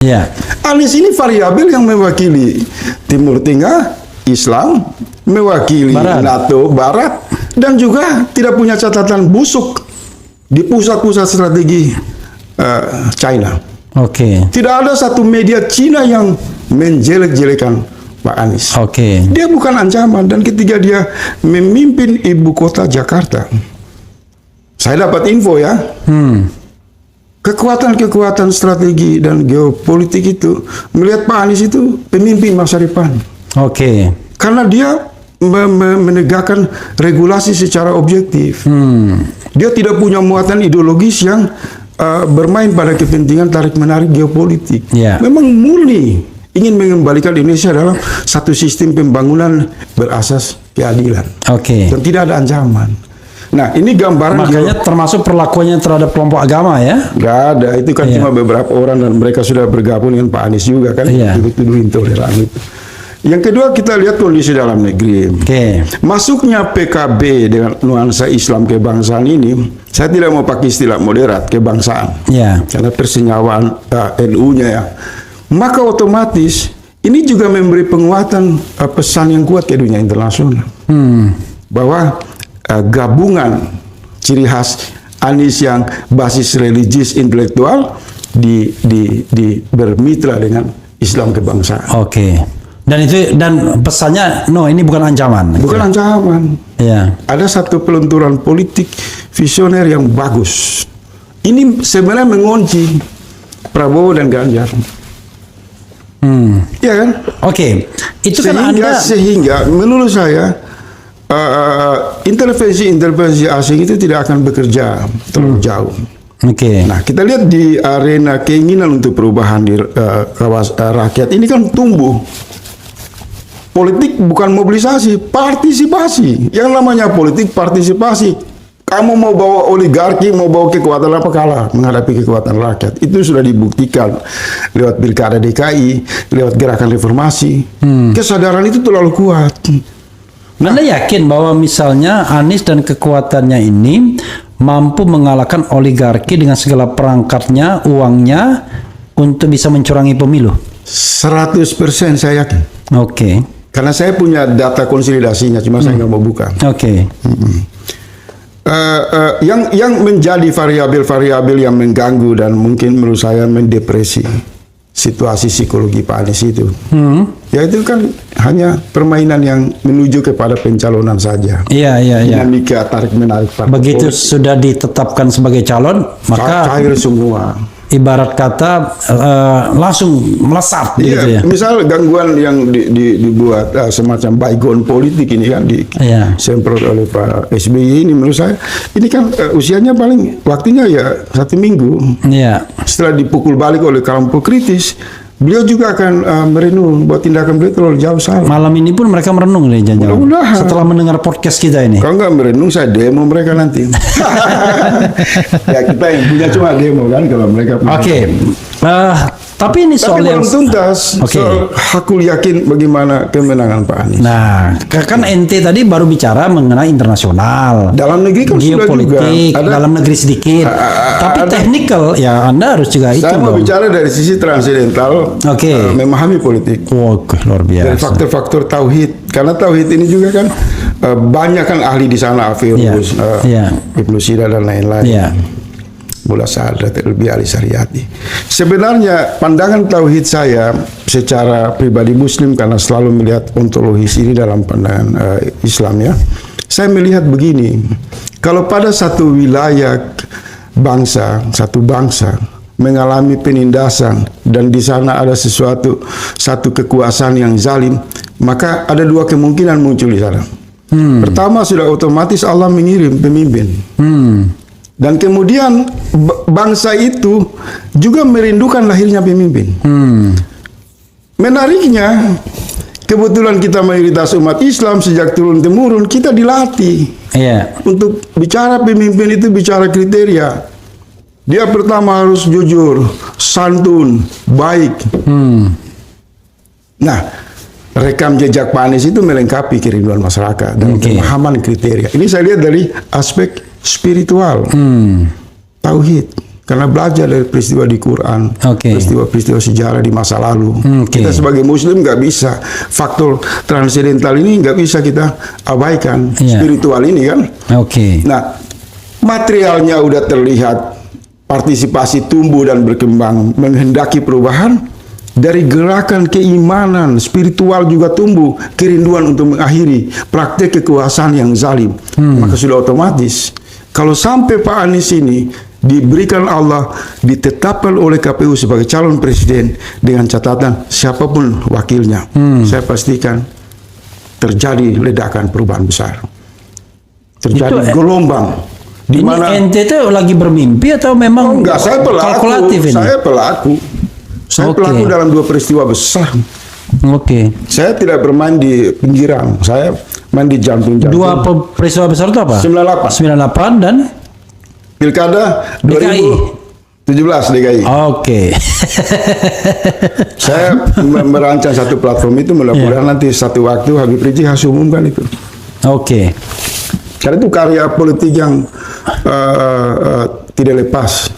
Ya. Anies ini variabel yang mewakili Timur Tengah, Islam, mewakili NATO Barat, dan juga tidak punya catatan busuk di pusat-pusat strategi China. Oke. Tidak ada satu media Cina yang menjelek-jelekan Pak Anies. Oke. Dia bukan ancaman, dan ketika dia memimpin ibu kota Jakarta, saya dapat info ya, kekuatan-kekuatan strategi dan geopolitik itu melihat Pak Anies itu pemimpin masa depan. Oke. Karena dia menegakkan regulasi secara objektif. Dia tidak punya muatan ideologis yang bermain pada kepentingan tarik-menarik geopolitik. Ya. Memang murni ingin mengembalikan Indonesia dalam satu sistem pembangunan berasas keadilan. Oke. Dan tidak ada ancaman. Nah, ini gambaran. Makanya termasuk perlakuannya terhadap kelompok agama ya? Nggak ada, itu kan cuma beberapa orang dan mereka sudah bergabung dengan Pak Anies juga kan, dituduh intoleran itu. Yang kedua, kita lihat kondisi dalam negeri. Masuknya PKB dengan nuansa Islam kebangsaan ini, saya tidak mau pakai istilah moderat kebangsaan, karena persenyawaan NU-nya ya. Maka otomatis ini juga memberi penguatan pesan yang kuat ke dunia internasional bahwa gabungan ciri khas Anies yang basis religius intelektual bermitra dengan Islam kebangsaan. Oke. Dan pesannya ini bukan ancaman. Bukan ancaman. Ya. Ada satu pelunturan politik visioner yang bagus. Ini sebenarnya mengunci Prabowo dan Ganjar. Iya kan? Oke. Itu kan sehingga menurut saya intervensi asing itu tidak akan bekerja terlalu jauh. Nah, kita lihat di arena keinginan untuk perubahan di rakyat ini kan tumbuh. Politik bukan mobilisasi, partisipasi. Yang namanya politik partisipasi. Kamu mau bawa oligarki, mau bawa kekuatan apa, kalah menghadapi kekuatan rakyat. Itu sudah dibuktikan lewat Pilkada DKI, lewat gerakan reformasi. Kesadaran itu terlalu kuat. Anda yakin bahwa misalnya Anies dan kekuatannya ini mampu mengalahkan oligarki dengan segala perangkatnya, uangnya, untuk bisa mencurangi pemilu? 100% saya yakin. Oke. Karena saya punya data konsolidasinya, cuma saya nggak mau buka. Oke. Yang menjadi variabel-variabel yang mengganggu dan mungkin menurut saya mendepresi situasi psikologi Pak Anies itu, ya itu kan hanya permainan yang menuju kepada pencalonan saja. Iya. Dinamika tarik menarik. Begitu sudah ditetapkan sebagai calon, maka cair semua. Ibarat kata langsung melesat gitu ya. Misal gangguan yang dibuat semacam baygon politik ini kan disemprot oleh Pak SBY ini, menurut saya ini kan usianya paling waktunya ya 1 minggu. Setelah dipukul balik oleh kelompok kritis, beliau juga akan merenung bahwa tindakan beliau terlalu jauh salah. Malam ini pun mereka merenung nih jangan-jangan. Setelah mendengar podcast kita ini. Kalau nggak merenung, saya demo mereka nanti. Ya kita yang punya cuma demo kan kalau mereka punya. Oke. Tapi ini soal yang belum tuntas. Soal aku yakin bagaimana kemenangan Pak Anies. Nah, kan ente tadi baru bicara mengenai internasional. Dalam negeri kan geopolitik, sudah juga. Dalam negeri sedikit. Tapi teknikal ya Anda harus juga itu. Saya mau bicara dari sisi transidental. Memahami politik. Luar biasa. Dari faktor-faktor tauhid. Karena tauhid ini juga kan banyak kan ahli di sana, Averus, Ibnu Sina dan lain-lain. Mullah Sa'adat Al-Bi Ali Syariati. Sebenarnya pandangan tauhid saya secara pribadi Muslim, karena selalu melihat ontologis ini dalam pandangan Islam ya. Saya melihat begini, kalau pada satu wilayah satu bangsa mengalami penindasan dan di sana ada satu kekuasaan yang zalim, maka ada 2 kemungkinan muncul di sana. Pertama, sudah otomatis Allah mengirim pemimpin. Dan kemudian bangsa itu juga merindukan lahirnya pemimpin. Menariknya, kebetulan kita mayoritas umat Islam, sejak turun-temurun kita dilatih untuk bicara pemimpin itu bicara kriteria. Dia pertama harus jujur, santun, baik. Nah, rekam jejak Pak Anies itu melengkapi kerinduan masyarakat dan pemahaman kriteria. Ini saya lihat dari aspek spiritual, tauhid. karena belajar dari peristiwa di Quran, peristiwa-peristiwa sejarah di masa lalu. Kita sebagai Muslim nggak bisa faktor transendental ini nggak bisa kita abaikan, spiritual ini kan. Nah, materialnya udah terlihat, partisipasi tumbuh dan berkembang, menghendaki perubahan. Dari gerakan keimanan, spiritual juga tumbuh, kerinduan untuk mengakhiri praktek kekuasaan yang zalim. Maka sudah otomatis, kalau sampai Pak Anies ini diberikan Allah, ditetapkan oleh KPU sebagai calon presiden dengan catatan siapapun wakilnya, saya pastikan terjadi ledakan perubahan besar. Terjadi gelombang. Di mana ente itu lagi bermimpi atau memang enggak, saya pelaku, kalkulatif ini? Saya pelaku dalam 2 peristiwa besar. Saya tidak bermain di pinggiran, saya main di jantung-jantung. 2 peristiwa besar itu apa? 98 dan Pilkada 2017 DKI. Saya merancang satu platform itu, mudah-mudahan nanti satu waktu Habib Rizik harus umumkan itu. Karena itu karya politik yang tidak lepas.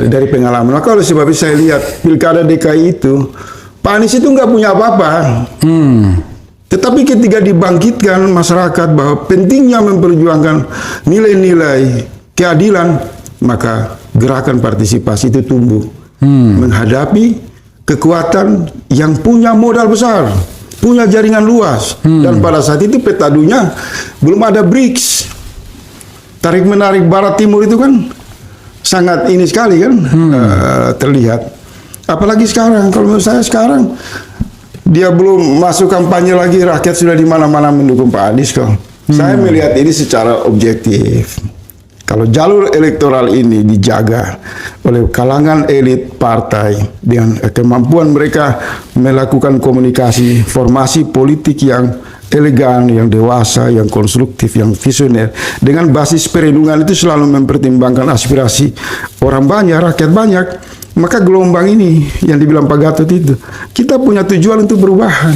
Dari pengalaman. Maka oleh sebab itu saya lihat pilkada DKI itu, Pak Anies itu nggak punya apa-apa. Tetapi ketika dibangkitkan masyarakat bahwa pentingnya memperjuangkan nilai-nilai keadilan, maka gerakan partisipasi itu tumbuh. Menghadapi kekuatan yang punya modal besar, punya jaringan luas. Dan pada saat itu petadunya belum ada BRICS. Tarik-menarik Barat Timur itu kan sangat ini sekali kan, terlihat. Apalagi sekarang, kalau menurut saya sekarang dia belum masuk kampanye lagi, rakyat sudah di mana-mana mendukung Pak Anies kok. Saya melihat ini secara objektif. Kalau jalur elektoral ini dijaga oleh kalangan elit partai dengan kemampuan mereka melakukan komunikasi, formasi politik yang elegan, yang dewasa, yang konstruktif, yang visioner, dengan basis perlindungan itu selalu mempertimbangkan aspirasi orang banyak, rakyat banyak, maka gelombang ini yang dibilang Pak Gatot itu, kita punya tujuan untuk perubahan.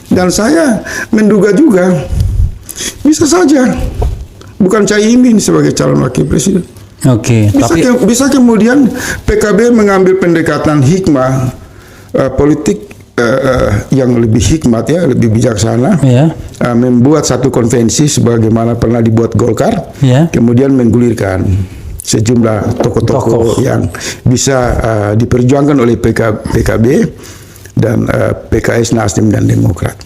Dan saya menduga juga bisa saja bukan Caimin sebagai calon wakil presiden. Bisa kemudian PKB mengambil pendekatan hikmah politik yang lebih hikmat, ya, lebih bijaksana, membuat satu konvensi sebagaimana pernah dibuat Golkar, kemudian menggulirkan sejumlah tokoh-tokoh yang bisa diperjuangkan oleh PKB dan PKS, Nasdem dan Demokrat.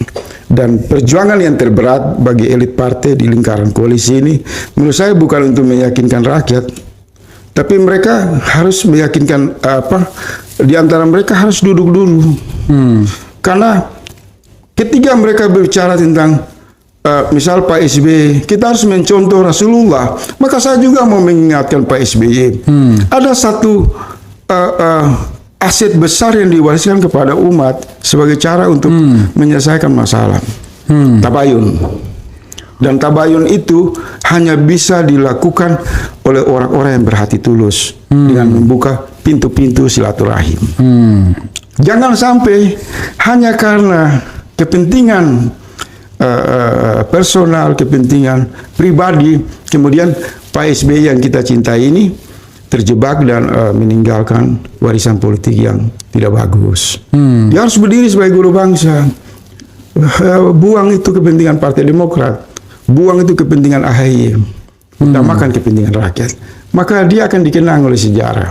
Dan perjuangan yang terberat bagi elit partai di lingkaran koalisi ini, menurut saya bukan untuk meyakinkan rakyat, tapi mereka harus meyakinkan di antara mereka harus duduk dulu. Karena ketika mereka berbicara tentang misal Pak SBY, kita harus mencontoh Rasulullah, maka saya juga mau mengingatkan Pak SBY. Ada satu aset besar yang diwariskan kepada umat sebagai cara untuk menyelesaikan masalah. Tabayun. Dan tabayun itu hanya bisa dilakukan oleh orang-orang yang berhati tulus dengan membuka pintu-pintu silaturahim. Jangan sampai hanya karena kepentingan personal, kepentingan pribadi, kemudian Pak SBY yang kita cintai ini terjebak dan meninggalkan warisan politik yang tidak bagus. Dia harus berdiri sebagai guru bangsa. Buang itu kepentingan Partai Demokrat, buang itu kepentingan AHY, utamakan kepentingan rakyat. Maka dia akan dikenang oleh sejarah.